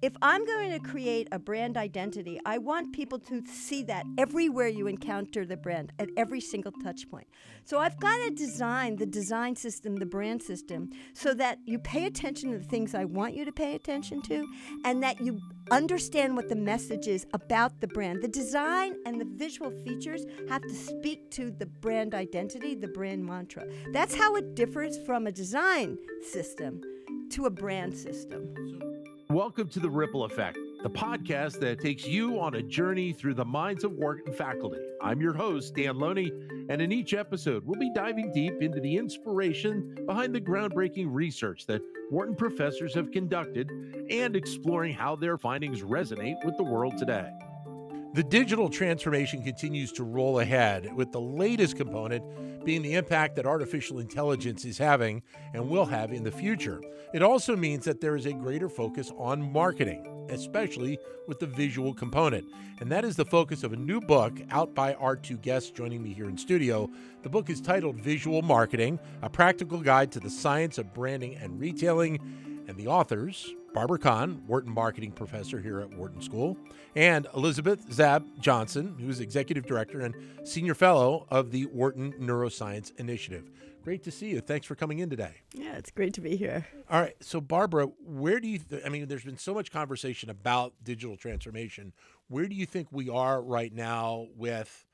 if I'm going to create a brand identity, I want people to see that everywhere you encounter the brand, at every single touch point. So I've got to design the design system, the brand system, so that you pay attention to the things I want you to pay attention to, and that you understand what the message is about the brand. The design and the visual features have to speak to the brand identity, the brand mantra. That's how it differs from a design system to a brand system. Welcome to The Ripple Effect, the podcast that takes you on a journey through the minds of Wharton faculty. I'm your host, Dan Loney, and in each episode, we'll be diving deep into the inspiration behind the groundbreaking research that Wharton professors have conducted and exploring how their findings resonate with the world today. The digital transformation continues to roll ahead, with the latest component being the impact that artificial intelligence is having and will have in the future. It also means that there is a greater focus on marketing, especially with the visual component. And that is the focus of a new book out by our two guests joining me here in studio. The book is titled Visual Marketing, a practical guide to the science of branding and retailing. And the authors, Barbara Kahn, Wharton marketing professor here at Wharton School, and Elizabeth Zab Johnson, who is executive director and senior fellow of the Wharton Neuroscience Initiative. Great to see you. Thanks for coming in today. Yeah, it's great to be here. All right. So, Barbara, where do you, there's been so much conversation about digital transformation. Where do you think we are right now with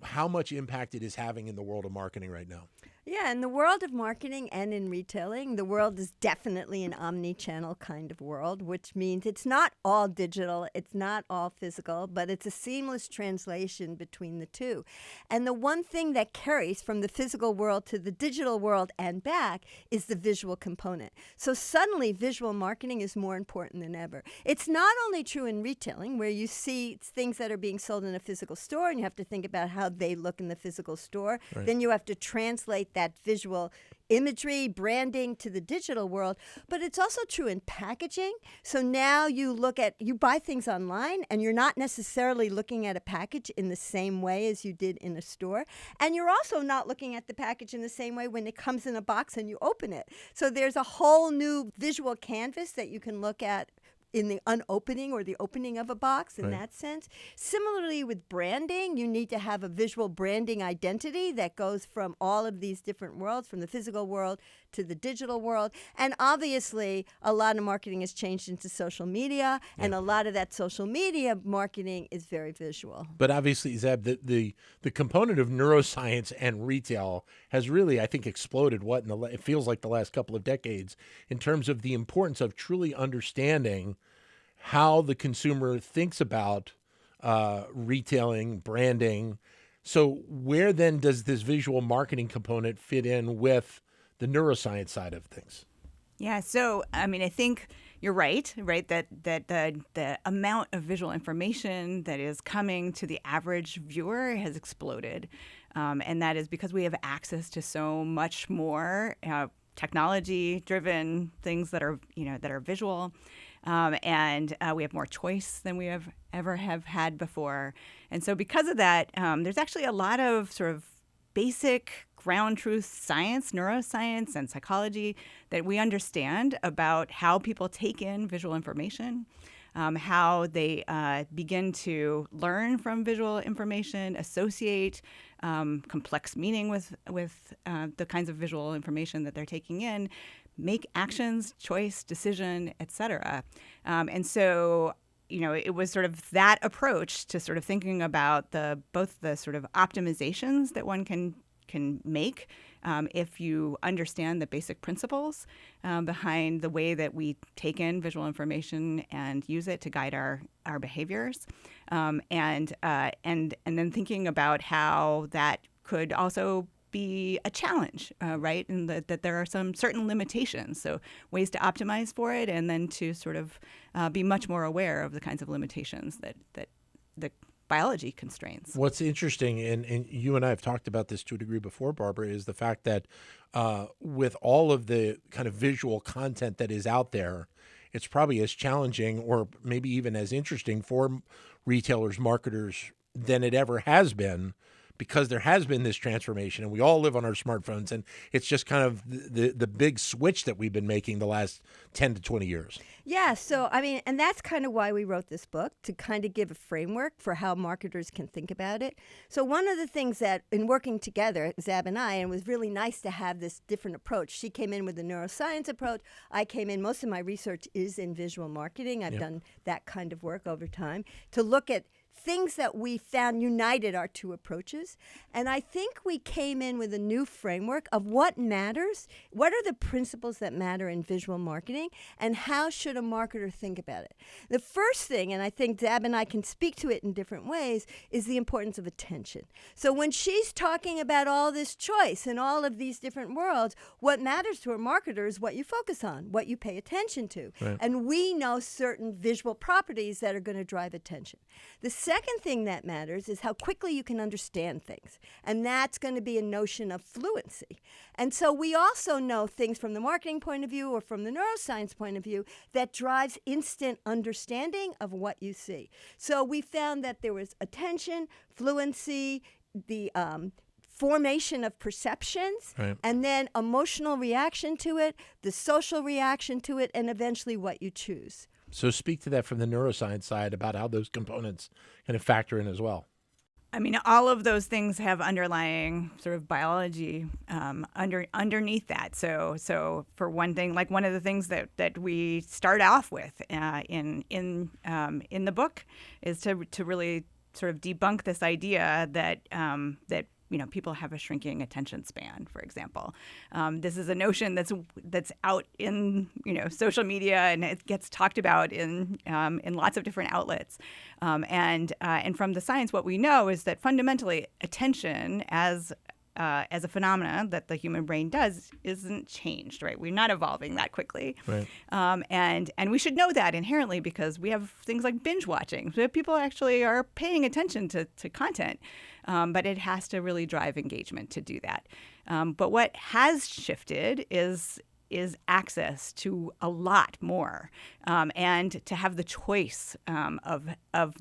how much impact it is having in the world of marketing right now? Yeah, in the world of marketing and in retailing, the world is definitely an omnichannel kind of world, which means it's not all digital, it's not all physical, but it's a seamless translation between the two. And the one thing that carries from the physical world to the digital world and back is the visual component. So suddenly, visual marketing is more important than ever. It's not only true in retailing, where you see things that are being sold in a physical store, and you have to think about how they look in the physical store. Right. Then you have to translate that visual imagery, branding to the digital world, but it's also true in packaging. So now you buy things online and you're not necessarily looking at a package in the same way as you did in a store. And you're also not looking at the package in the same way when it comes in a box and you open it. So there's a whole new visual canvas that you can look at in the unopening or the opening of a box in that sense. Similarly with branding, you need to have a visual branding identity that goes from all of these different worlds, from the physical world to the digital world. And obviously, a lot of marketing has changed into social media, and a lot of that social media marketing is very visual. But obviously, Zeb, the component of neuroscience and retail has really, I think, exploded it feels like the last couple of decades in terms of the importance of truly understanding how the consumer thinks about retailing, branding. So where then does this visual marketing component fit in with the neuroscience side of things? Yeah, so I think you're right, that the amount of visual information that is coming to the average viewer has exploded. And that is because we have access to so much more technology-driven things that are visual. And we have more choice than we have ever had before. And so because of that, there's actually a lot of sort of basic ground truth science, neuroscience, and psychology that we understand about how people take in visual information, how they begin to learn from visual information, associate complex meaning with the kinds of visual information that they're taking in, make actions, choice, decision, et cetera. And so, it was sort of that approach to sort of thinking about both the sort of optimizations that one can make if you understand the basic principles behind the way that we take in visual information and use it to guide our behaviors, and then thinking about how that could also be a challenge, right? And that there are some certain limitations, so ways to optimize for it, and then to sort of be much more aware of the kinds of limitations that the biology constraints. What's interesting, and you and I have talked about this to a degree before, Barbara, is the fact that with all of the kind of visual content that is out there, it's probably as challenging or maybe even as interesting for retailers, marketers than it ever has been, because there has been this transformation and we all live on our smartphones, and it's just kind of the big switch that we've been making the last 10 to 20 years. Yeah, so I mean, and that's kind of why we wrote this book, to kind of give a framework for how marketers can think about it. So one of the things that in working together, Zab and I, and it was really nice to have this different approach. She came in with the neuroscience approach. I came in, most of my research is in visual marketing. I've done that kind of work over time to look at things that we found united our two approaches. And I think we came in with a new framework of what matters, what are the principles that matter in visual marketing, and how should a marketer think about it. The first thing, and I think Zab and I can speak to it in different ways, is the importance of attention. So when she's talking about all this choice and all of these different worlds, what matters to a marketer is what you focus on, what you pay attention to. Right. And we know certain visual properties that are going to drive attention. The second thing that matters is how quickly you can understand things. And that's going to be a notion of fluency. And so we also know things from the marketing point of view or from the neuroscience point of view that drives instant understanding of what you see. So we found that there was attention, fluency, the formation of perceptions, Right. and then emotional reaction to it, the social reaction to it, and eventually what you choose. So speak to that from the neuroscience side about how those components kind of factor in as well. I mean, all of those things have underlying sort of biology underneath that. So for one thing, like one of the things that we start off with in the book is to really sort of debunk this idea that people have a shrinking attention span, for example. This is a notion that's out in social media, and it gets talked about in lots of different outlets. And from the science, what we know is that fundamentally attention as a phenomena that the human brain does isn't changed, right? We're not evolving that quickly. Right. And we should know that inherently because we have things like binge watching. So people actually are paying attention to content, but it has to really drive engagement to do that. But what has shifted is access to a lot more and to have the choice of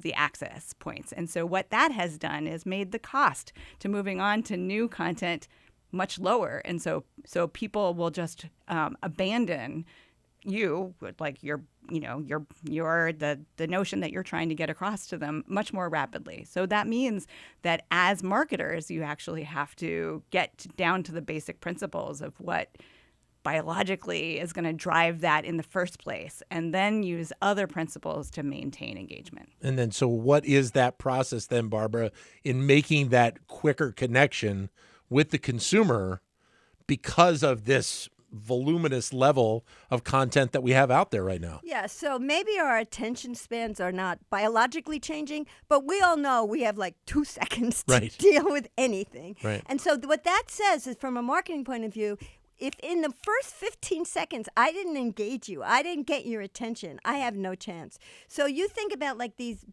the access points. And so what that has done is made the cost to moving on to new content much lower. And so people will just abandon you, like the notion that you're trying to get across to them much more rapidly. So that means that as marketers, you actually have to get down to the basic principles of what biologically is going to drive that in the first place, and then use other principles to maintain engagement. And then, so what is that process then, Barbara, in making that quicker connection with the consumer because of this voluminous level of content that we have out there right now? Yeah, so maybe our attention spans are not biologically changing, but we all know we have like 2 seconds to Right. deal with anything. Right. And so what that says is, from a marketing point of view, if in the first 15 seconds I didn't engage you, I didn't get your attention, I have no chance. So you think about like these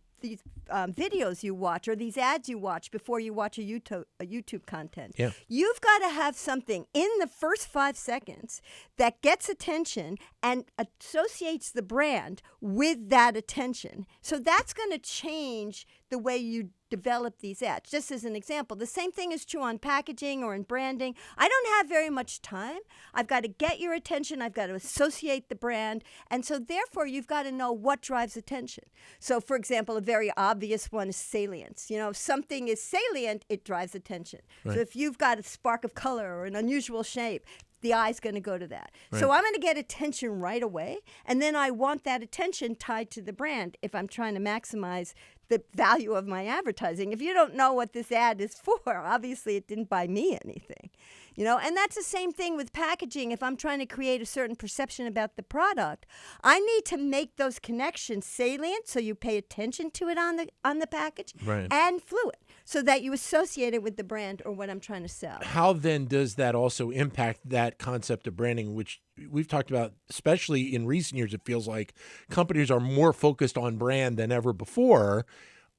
videos you watch or these ads you watch before you watch a YouTube content. Yeah. You've got to have something in the first 5 seconds that gets attention and associates the brand with that attention. So that's going to change the way you develop these ads. Just as an example, the same thing is true on packaging or in branding. I don't have very much time. I've got to get your attention. I've got to associate the brand. And so therefore, you've got to know what drives attention. So for example, a very obvious one is salience. If something is salient, it drives attention. Right. So if you've got a spark of color or an unusual shape, the eye's going to go to that. Right. So I'm going to get attention right away. And then I want that attention tied to the brand if I'm trying to maximize the value of my advertising. If you don't know what this ad is for, obviously it didn't buy me anything. And that's the same thing with packaging. If I'm trying to create a certain perception about the product, I need to make those connections salient so you pay attention to it on the package, Right. and fluent so that you associate it with the brand or what I'm trying to sell. How then does that also impact that concept of branding, which we've talked about, especially in recent years? It feels like companies are more focused on brand than ever before,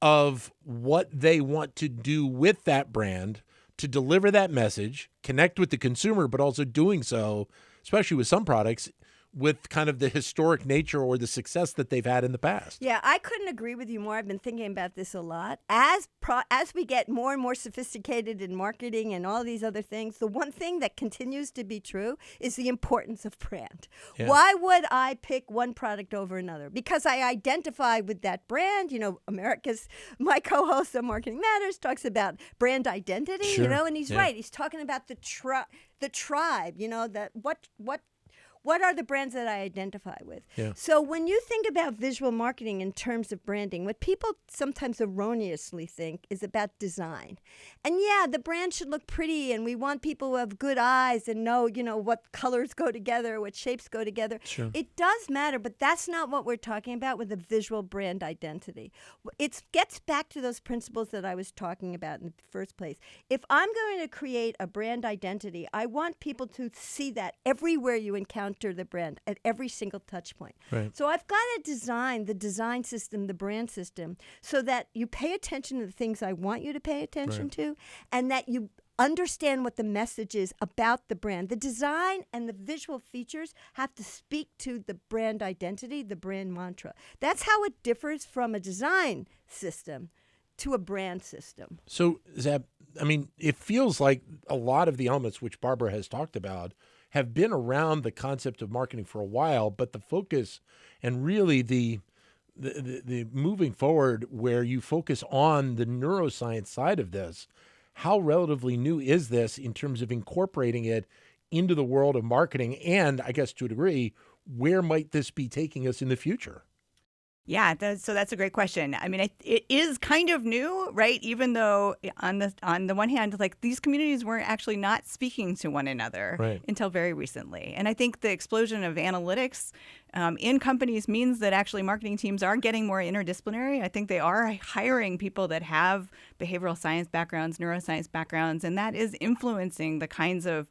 of what they want to do with that brand to deliver that message, connect with the consumer, but also doing so, especially with some products, with kind of the historic nature or the success that they've had in the past. Yeah, I couldn't agree with you more. I've been thinking about this a lot. As we get more and more sophisticated in marketing and all these other things, the one thing that continues to be true is the importance of brand. Yeah. Why would I pick one product over another? Because I identify with that brand. My co-host on Marketing Matters talks about brand identity, Sure. and he's right. He's talking about the tribe, that what are the brands that I identify with? Yeah. So when you think about visual marketing in terms of branding, what people sometimes erroneously think is about design. And yeah, the brand should look pretty, and we want people who have good eyes and know, what colors go together, what shapes go together. Sure. It does matter, but that's not what we're talking about with a visual brand identity. It gets back to those principles that I was talking about in the first place. If I'm going to create a brand identity, I want people to see that everywhere you encounter the brand, at every single touch point. Right. So I've got to design the design system, the brand system, so that you pay attention to the things I want you to pay attention to, and that you understand what the message is about the brand. The design and the visual features have to speak to the brand identity, the brand mantra. That's how it differs from a design system to a brand system. So, Zab, it feels like a lot of the elements which Barbara has talked about have been around the concept of marketing for a while, but the focus and really the moving forward where you focus on the neuroscience side of this, how relatively new is this in terms of incorporating it into the world of marketing? And I guess to a degree, where might this be taking us in the future? Yeah, so that's a great question. It is kind of new, right? Even though on the one hand, like these communities weren't actually not speaking to one another until very recently. And I think the explosion of analytics in companies means that actually marketing teams are getting more interdisciplinary. I think they are hiring people that have behavioral science backgrounds, neuroscience backgrounds, and that is influencing the kinds of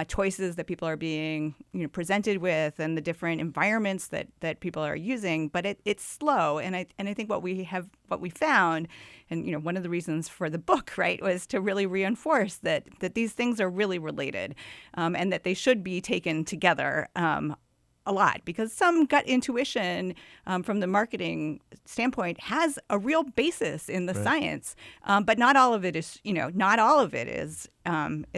choices that people are being presented with and the different environments that people are using. But it's slow, and I think what we found, and one of the reasons for the book, right, was to really reinforce that these things are really related, and that they should be taken together a lot, because some gut intuition from the marketing standpoint has a real basis in the science, but not all of it is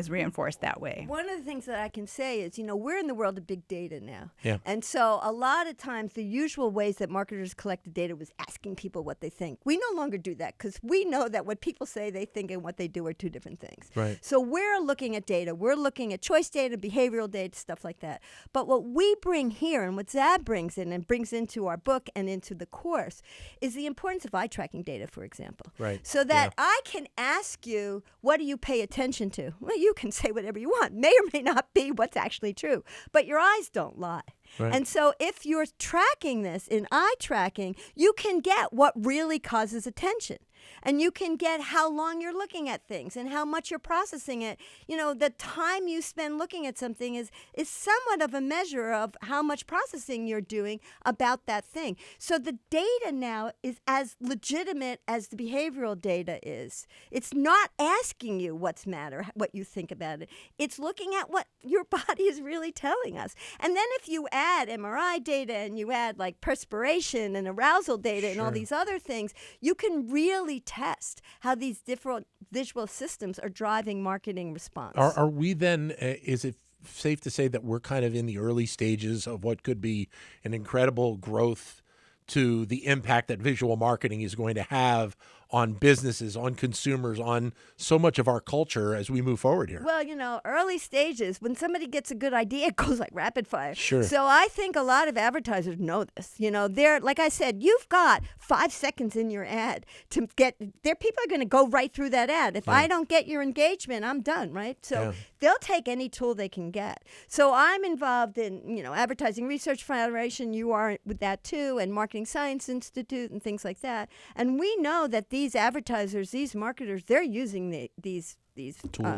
reinforced that way. One of the things that I can say is, we're in the world of big data now. Yeah. And so a lot of times the usual ways that marketers collect the data was asking people what they think. We no longer do that because we know that what people say they think and what they do are two different things. Right. So we're looking at data. We're looking at choice data, behavioral data, stuff like that. But what we bring here and what Zab brings in and brings into our book and into the course is the importance of eye tracking data, for example. Right. So that I can ask you, what do you pay attention to? Well, you can say whatever you want. May or may not be what's actually true, but your eyes don't lie. Right. And so if you're tracking this in eye tracking, you can get what really causes attention. And you can get how long you're looking at things and how much you're processing it. The time you spend looking at something is somewhat of a measure of how much processing you're doing about that thing. So the data now is as legitimate as the behavioral data is. It's not asking you what's matter, what you think about it. It's looking at what your body is really telling us. And then if you add MRI data and you add like perspiration and arousal data and all these other things, you can really test how these different visual systems are driving marketing response. Are we then, is it safe to say that we're kind of in the early stages of what could be an incredible growth to the impact that visual marketing is going to have on businesses, on consumers, on so much of our culture as we move forward here? Well, early stages, when somebody gets a good idea, it goes like rapid fire. Sure. So I think a lot of advertisers know this. They're, like I said, you've got 5 seconds in your ad to get there. People are going to go right through that ad. If I don't get your engagement, I'm done, right? So they'll take any tool they can get. So I'm involved in, Advertising Research Foundation. You are with that too, and Marketing Science Institute and things like that. And we know that these advertisers, these marketers, they're using these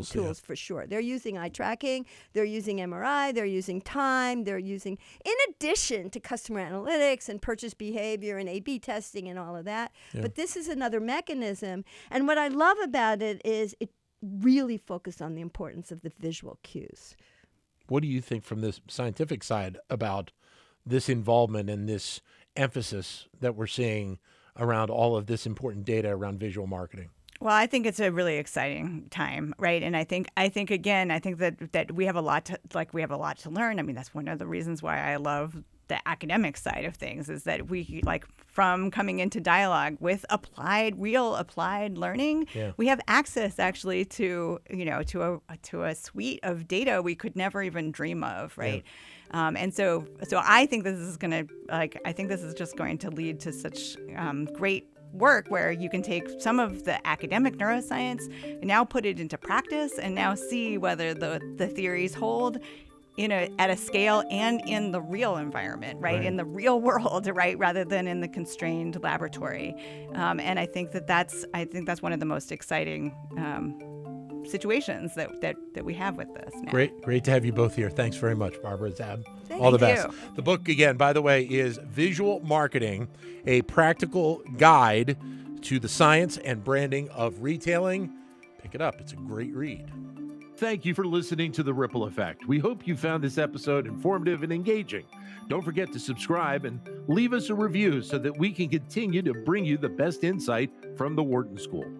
tools for sure. They're using eye tracking, they're using MRI, they're using time, they're using, in addition to customer analytics and purchase behavior and A/B testing and all of that. Yeah. But this is another mechanism. And what I love about it is it really focused on the importance of the visual cues. What do you think from this scientific side about this involvement and this emphasis that we're seeing around all of this important data around visual marketing? Well, I think it's a really exciting time, right? And I think that we have a lot to learn. I mean, that's one of the reasons why I love the academic side of things, is that we, like, from coming into dialogue with real applied learning, we have access actually to a suite of data we could never even dream of, right? And so I think this is just going to lead to such great work where you can take some of the academic neuroscience and now put it into practice and now see whether the theories hold at a scale and in the real environment, right? In the real world, right? Rather than in the constrained laboratory. And I think that's one of the most exciting situations that we have with this now. Great to have you both here. Thanks very much, Barbara, Zab. All the best. The book, again, by the way, is Visual Marketing, a practical guide to the science and branding of retailing. Pick it up. It's a great read. Thank you for listening to The Ripple Effect. We hope you found this episode informative and engaging. Don't forget to subscribe and leave us a review so that we can continue to bring you the best insight from the Wharton School.